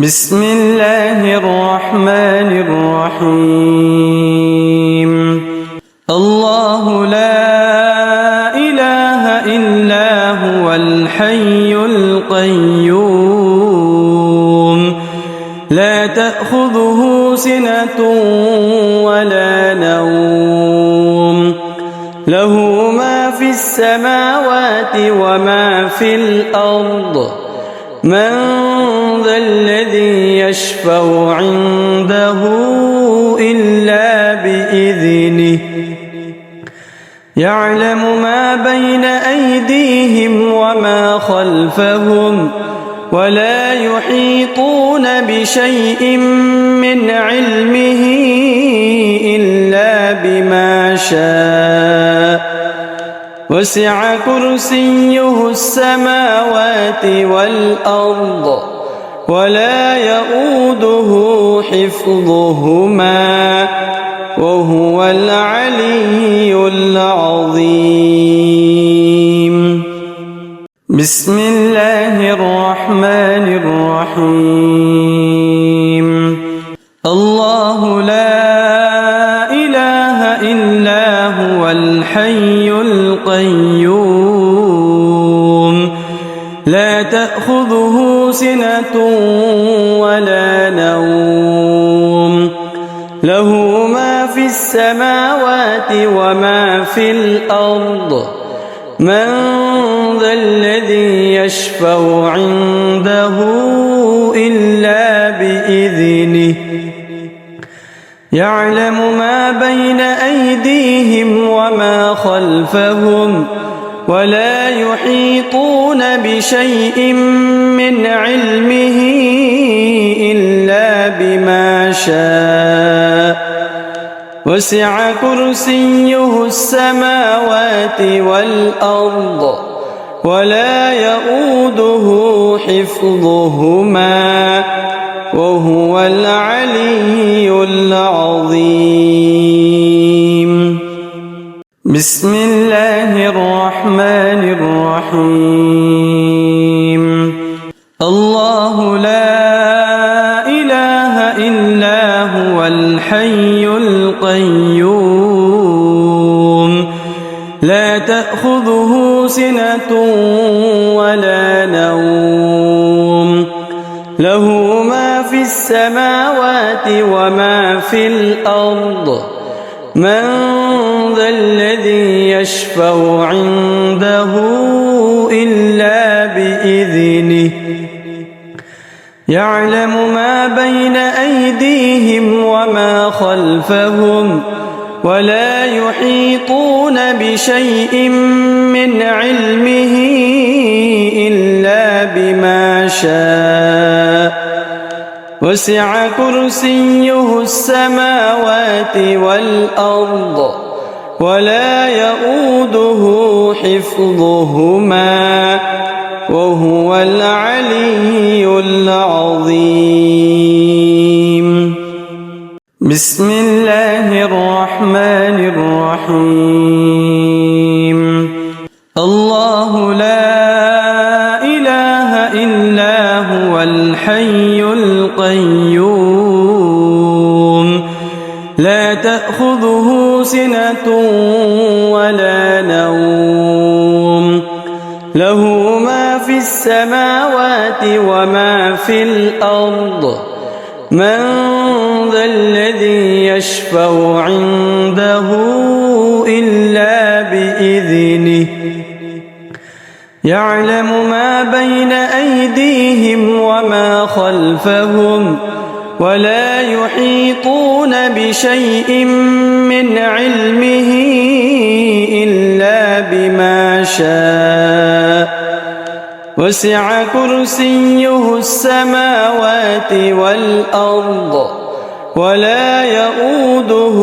بسم الله الرحمن الرحيم. الله لا إله إلا هو الحي القيوم لا تأخذه سنة ولا نوم له ما في السماوات وما في الأرض من ذا الذي يشفع عنده إلا بإذنه يعلم ما بين أيديهم وما خلفهم ولا يحيطون بشيء من علمه إلا بما شاء وسع كرسيه السماوات والأرض ولا يؤوده حفظهما وهو العلي العظيم. بسم الله الرحمن الرحيم. الله لا إله إلا هو الحي القيوم لا تأخذه سنة ولا نوم له ما في السماوات وما في الأرض من ذا الذي يشفع عنده إلا بإذنه يعلم ما بين أيديهم وما خلفهم ولا يحيطون بشيء من علمه إلا بما شاء وسع كرسيه السماوات والأرض ولا يؤوده حفظهما وهو العلي العظيم. بسم الله الرحمن الرحيم. الله لا إله إلا هو الحي القيوم لا تأخذه سنة ولا نوم له ما في السماوات وما في الأرض من ذا الذي يشفع عنده إلا بإذنه يعلم ما بين أيديهم وما خلفهم ولا يحيطون بشيء من علمه إلا بما شاء وسع كرسيه السماوات والأرض ولا يؤوده حفظهما وهو العلي العظيم. بسم الله الرحمن الرحيم. الله لا إله إلا هو الحي القيوم لا تأخذه سنة ولا نوم له ما في السماوات وما في الأرض من ذا الذي يشفع عنده إلا بإذنه يعلم ما بين أيديهم وما خلفهم ولا يحيطون بشيء من علمه إلا بما شاء وسع كرسيه السماوات والأرض ولا يؤوده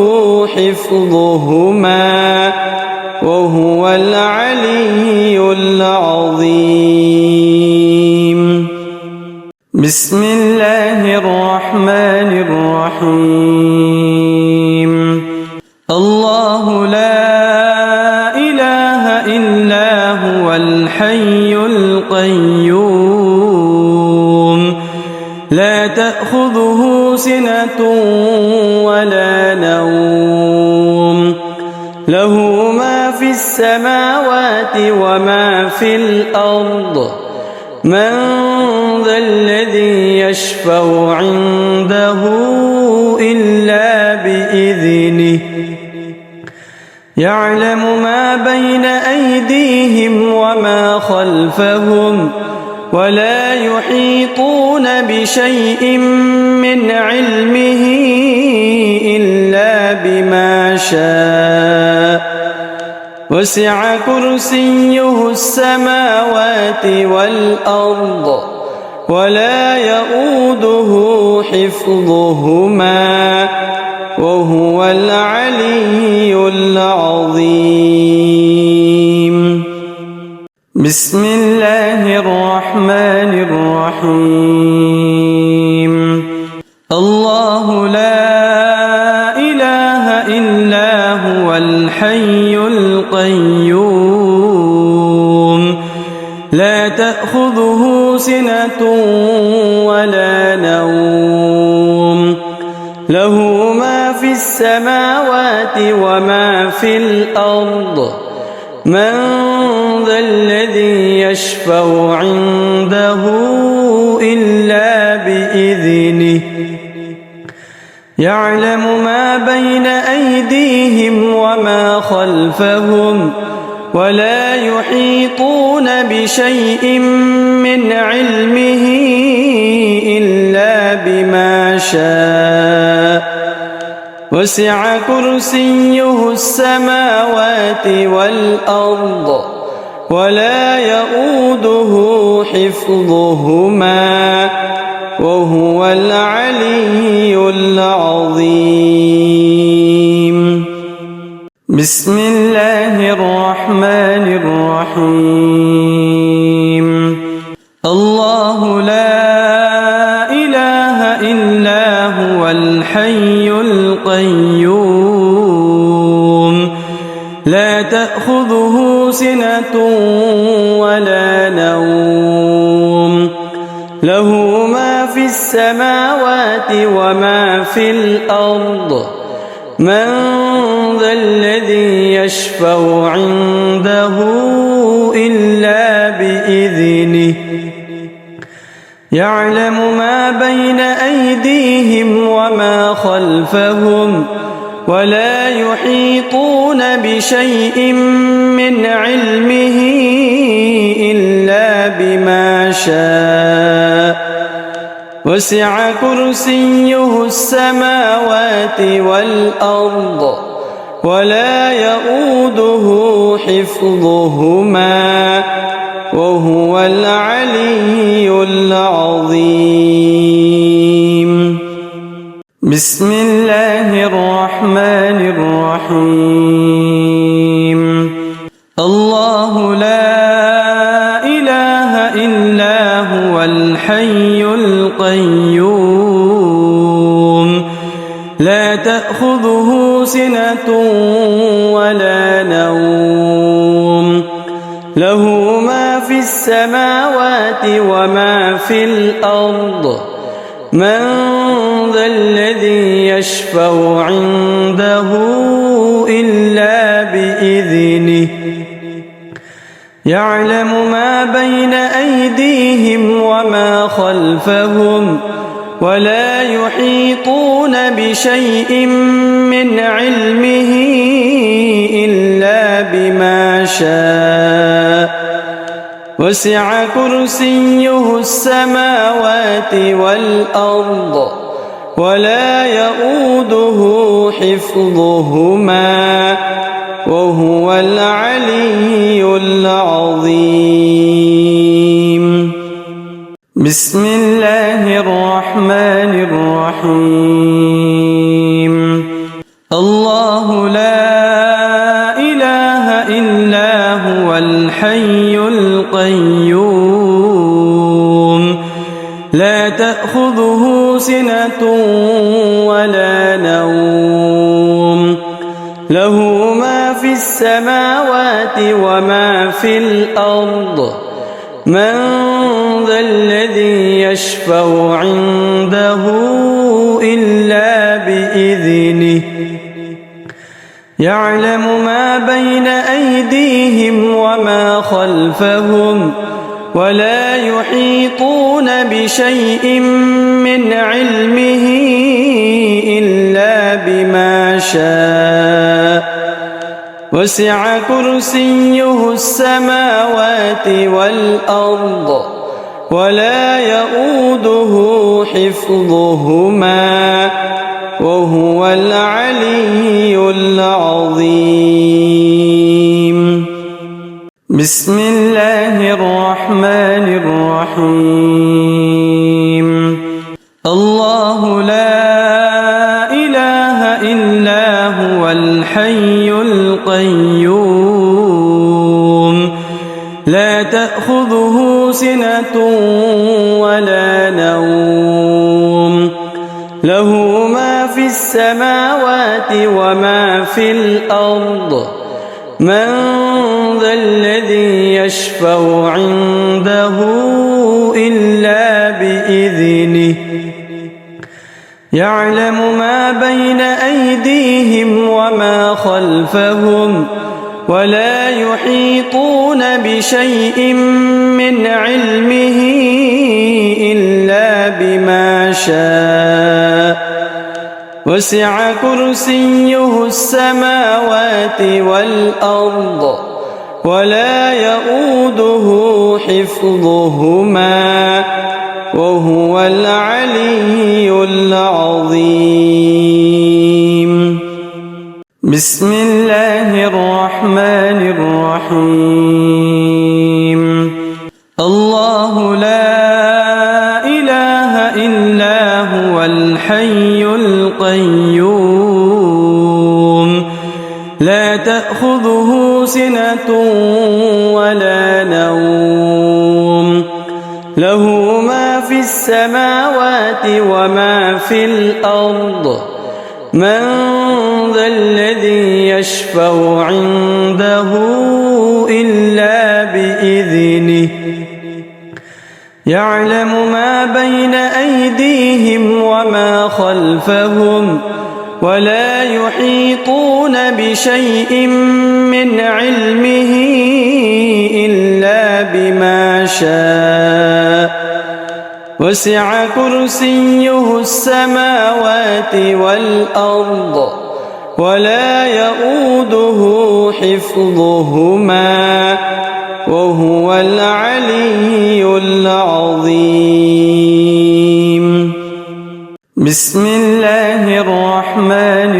حفظهما وهو العلي العظيم. بسم الله الرحمن الرحيم. الله لا إله إلا هو الحي القيوم لا تأخذه سنة ولا نوم له ما في السماوات وما في الأرض من ذا الذي يشفع عنده إلا بإذنه يعلم ما بين أيديهم وما خلفهم ولا يحيطون بشيء من علمه إلا بما شاء وسع كرسيه السماوات والأرض ولا يؤوده حفظهما وهو العلي العظيم. بسم الله الرحمن الرحيم. الله لا إله إلا هو الحي القيوم لا تأخذه سنة ولا نوم له ما في السماوات وما في الأرض من ذا الذي يشفع عنده إلا بإذنه يعلم ما بين أيديهم وما خلفهم ولا يحيطون بشيء من علمه إلا بما شاء وسع كرسيه السماوات والأرض ولا يؤوده حفظهما وهو العلي العظيم. بسم الله الرحمن الرحيم. الله لا إله إلا هو الحي القيوم لا تأخذه سنة ولا نوم له ما في السماوات وما في الأرض من ذا الذي يشفع عنده إلا بإذنه يعلم ما بين أيديهم وما خلفهم ولا يحيطون بشيء من علمه إلا بما شاء وسع كرسيه السماوات والأرض ولا يؤوده حفظهما وهو العلي العظيم. بسم الله الرحمن الرحيم. الله لا إله إلا هو الحي القيوم لا تأخذه سنة ولا نوم له ما في السماوات وما في الأرض من ذا الذي يشفع عنده إلا بإذنه يعلم ما بين أيديهم وما خلفهم ولا يحيطون بشيء من علمه إلا بما شاء وسع كرسيه السماوات والأرض ولا يؤوده حفظهما وهو العلي العظيم. بسم الله الرحمن الرحيم. الله لا إله إلا هو الحي القيوم لا تأخذه سنة ولا نوم له ما في السماوات وما في الأرض من ذا الذي يشفع عنده إلا بإذنه يعلم ما بين أيديهم وما خلفهم ولا يحيطون بشيء من علمه إلا بما شاء وسع كرسيه السماوات والأرض ولا يؤوده حفظهما وهو العلي العظيم. بسم الله الرحمن الرحيم. الله لا إله إلا هو الحي القيوم لا تأخذه سنة ولا نوم له ما في السماوات وما في الأرض من ذا الذي يشفع عنده إلا بإذنه يعلم ما بين أيديهم وما خلفهم ولا يحيطون بشيء من علمه إلا بما شاء وسع كرسيه السماوات والأرض ولا يؤوده حفظهما وهو العلي العظيم. بسم الله الرحمن الرحيم. الله لا إله إلا هو الحي القيوم لا تأخذه سنة ولا نوم له ما في السماوات وما في الأرض من ذا الذي يشفع عنده إلا بإذنه يعلم ما بين أيديهم وما خلفهم ولا يحيطون بشيء من علمه إلا بما شاء وسع كرسيه السماوات والأرض ولا يؤوده حفظهما وهو العلي العظيم. بسم الله الرحمن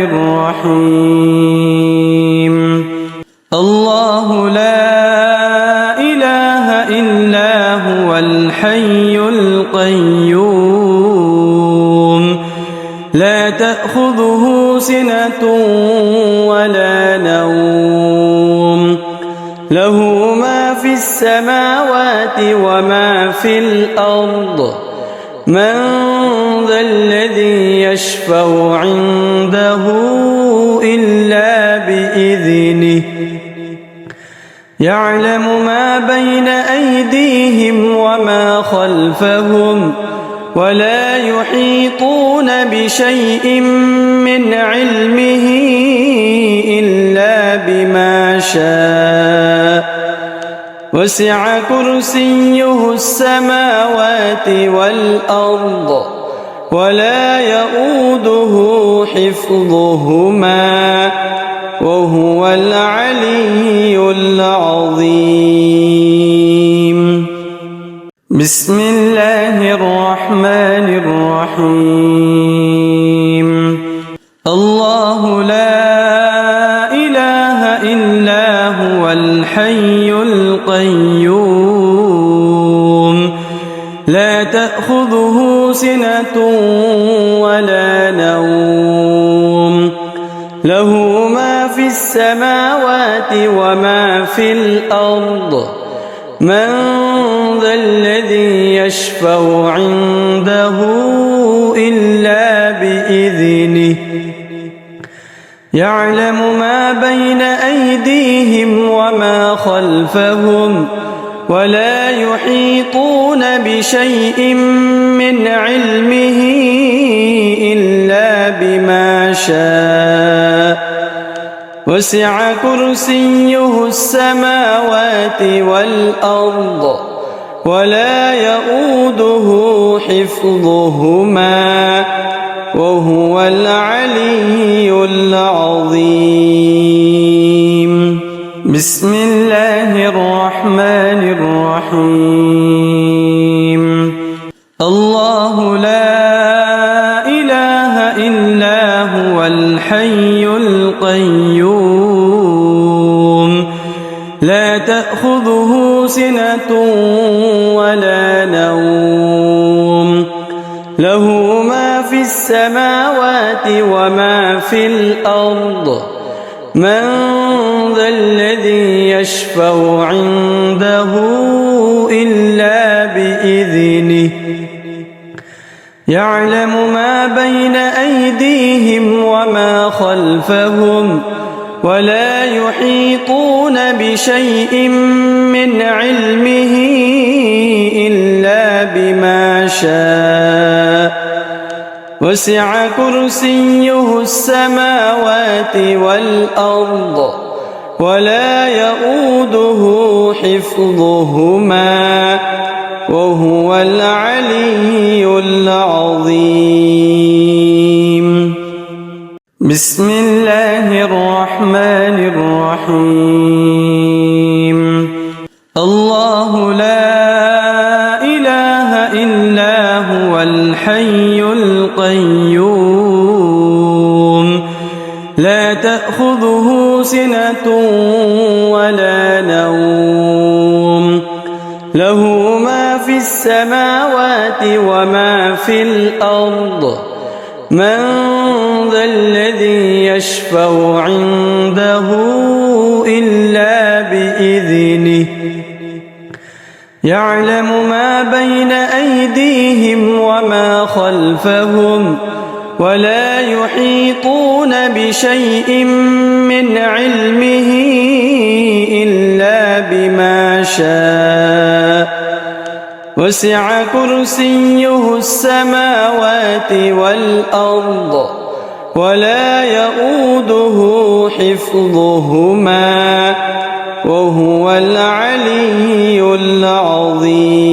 الرحيم. الله لا إله إلا هو الحي القيوم لا تأخذه سنة ولا نوم له ما في السماوات وما في الأرض من ذا الذي يشفع عنده إلا بإذنه يعلم ما بين أيديهم وما خلفهم ولا يحيطون بشيء من علمه إلا بما شاء وسع كرسيه السماوات والأرض ولا يؤوده حفظهما وهو العلي العظيم. بسم الله الرحمن الرحيم. الله لا إله إلا هو الحي القيوم لا تأخذه سنة ولا نوم له ما في السماوات وما في الأرض من ذا الذي يشفع عنده إلا بإذنه يعلم ما بين أيديهم وما خلفهم ولا يحيطون بشيء من علمه إلا بما شاء وسع كرسيه السماوات والأرض ولا يؤوده حفظهما وهو العلي العظيم. بسم الله الرحمن الرحيم. الله لا إله إلا هو الحي القيوم لا تأخذه سنة ولا نوم له ما في السماوات وما في الأرض من ذا الذي يشفع عنده إلا بإذنه يعلم ما بين أيديهم وما خلفهم ولا يحيطون بشيء من علمه إلا بما شاء وسع كرسيه السماوات والأرض ولا يؤوده حفظهما وهو العلي العظيم. بسم الله الرحمن الرحيم. الله لا إله إلا هو الحي القيوم لا تأخذه سنة ولا نوم له ما في السماوات وما في الأرض من ذا الذي يشفع عنده إلا بإذنه يعلم ما بين أيديهم وما خلفهم ولا يحيطون بشيء من علمه إلا بما شاء وسع كرسيه السماوات والأرض ولا يؤوده حفظهما وهو العلي العظيم.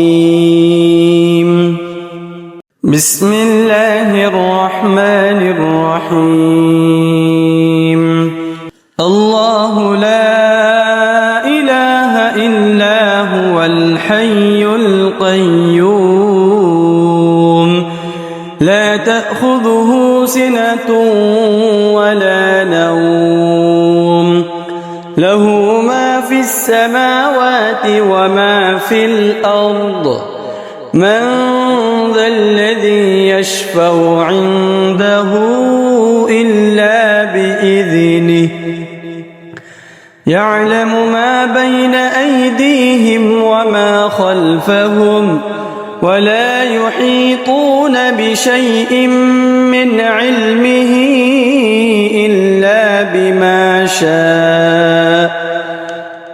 بسم الله الرحمن الرحيم. الله لا إله إلا هو الحي القيوم لا تأخذه سنة ولا نوم له ما في السماوات وما في الأرض من ذا الذي يشفع عنده إلا بإذنه يعلم ما بين أيديهم وما خلفهم ولا يحيطون بشيء من علمه إلا بما شاء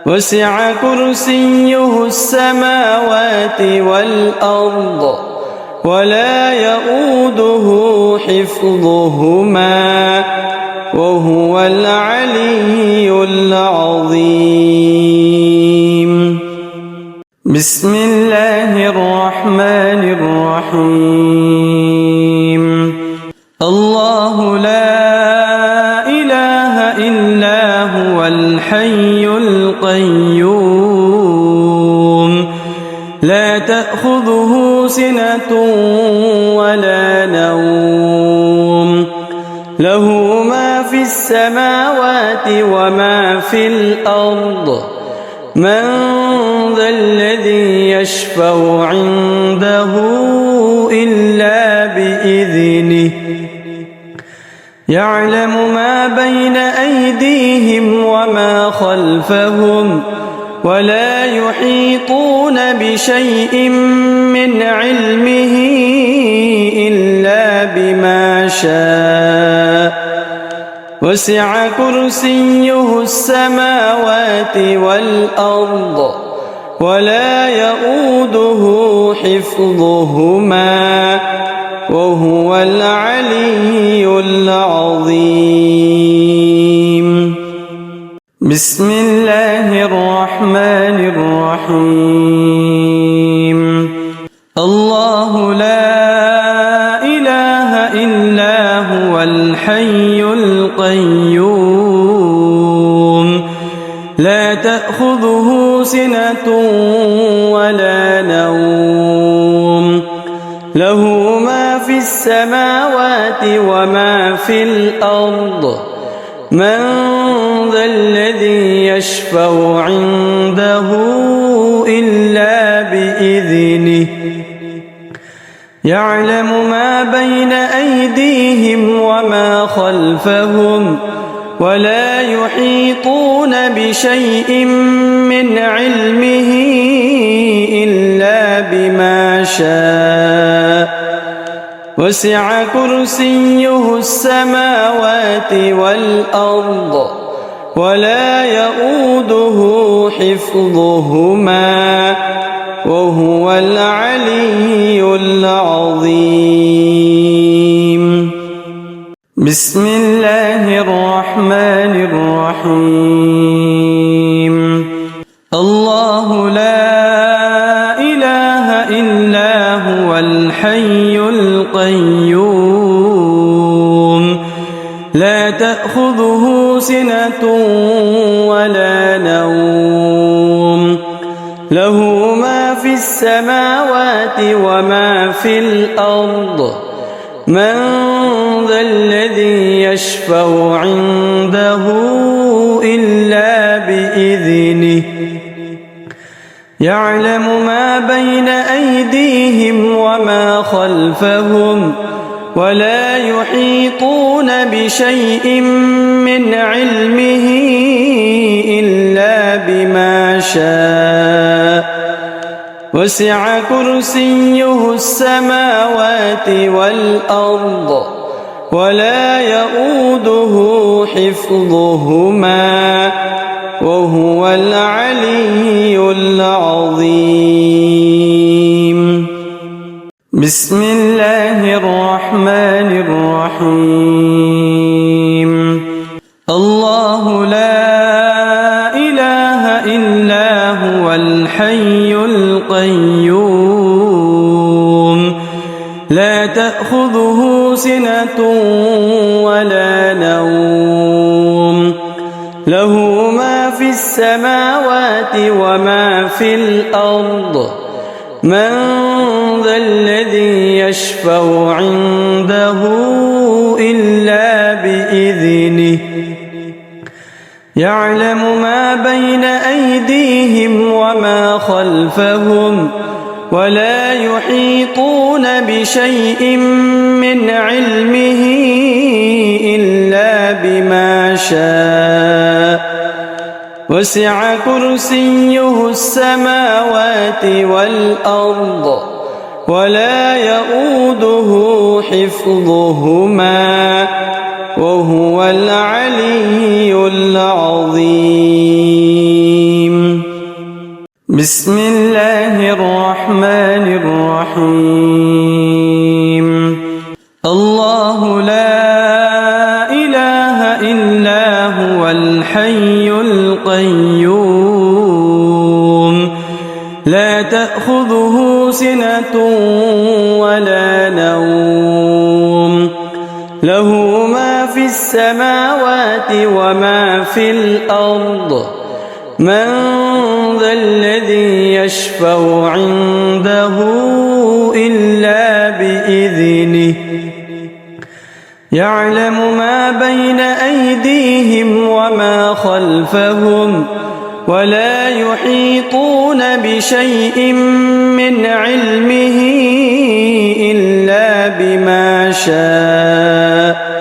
وسع كرسيه السماوات والأرض ولا يؤوده حفظهما وهو العلي العظيم. بسم الله الرحمن الرحيم. الله لا إله إلا هو الحي القيوم لا تأخذه سنة ولا نوم له ما في السماوات وما في الأرض من ذا الذي يشفع عنده إلا بإذنه يعلم ما بين أيديهم وما خلفهم ولا يحيطون بشيء من علمه إلا بما شاء وسع كرسيه السماوات والأرض ولا يؤوده حفظهما وهو العلي العظيم. بسم الله الرحمن الرحيم. الله لا إله إلا هو الحي القيوم لا تأخذه سنة ولا نوم له ما في السماوات وما في الأرض من ذا الذي يشفع عنده إلا بإذنه يعلم ما بين أيديهم وما خلفهم ولا يحيطون بشيء من علمه إلا بما شاء وسع كرسيه السماوات والأرض ولا يؤوده حفظهما وهو العلي العظيم. بسم الله الرحمن الرحيم. الله لا إله إلا هو الحي القيوم لا تأخذه سنة ولا نوم له ما في السماوات وما في الأرض من ذا الذي يشفع عنده إلا بإذنه يعلم ما بين أيديهم وما خلفهم ولا يحيطون بشيء من علمه إلا بما شاء وسع كرسيه السماوات والأرض ولا يؤوده حفظهما وهو العلي العظيم. بسم الله الرحمن الرحيم. الله لا إله إلا هو الحي القيوم لا تأخذه سنة ولا نوم له ما في السماوات وما في الأرض من ذا الذي يشفع عنده إلا بإذنه يعلم ما بين أيديهم وما خلفهم ولا يحيطون بشيء من علمه إلا بما شاء وسع كرسيه السماوات والأرض ولا يؤوده حفظهما وهو العلي العظيم. بسم الله الرحمن الرحيم. الله لا إله إلا هو الحي القيوم لا تأخذه سنة ولا نوم له ما في السماوات وما في الأرض من ذا الذي يشفع عنده إلا بإذنه يعلم ما بين أيديهم وما خلفهم ولا يحيطون بشيء من علمه إلا بما شاء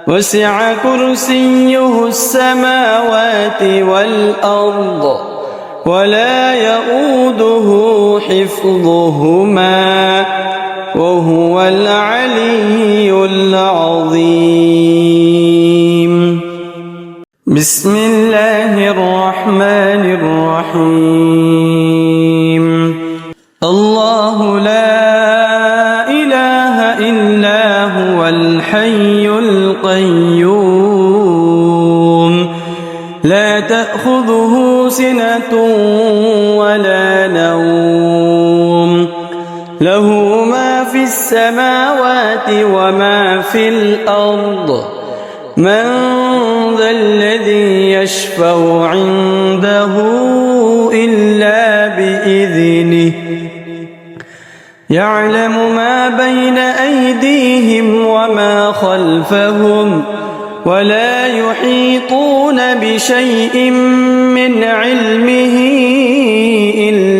وسع كرسيه السماوات والأرض ولا يؤوده حفظهما وهو العلي العظيم. بسم الله الرحمن الرحيم. هو الحي القيوم لا تأخذه سنة ولا نوم له ما في السماوات وما في الأرض من ذا الذي يشفع عنده إلا بإذنه يعلم ما بين أيديهم وما خلفهم ولا يحيطون بشيء من علمه إلا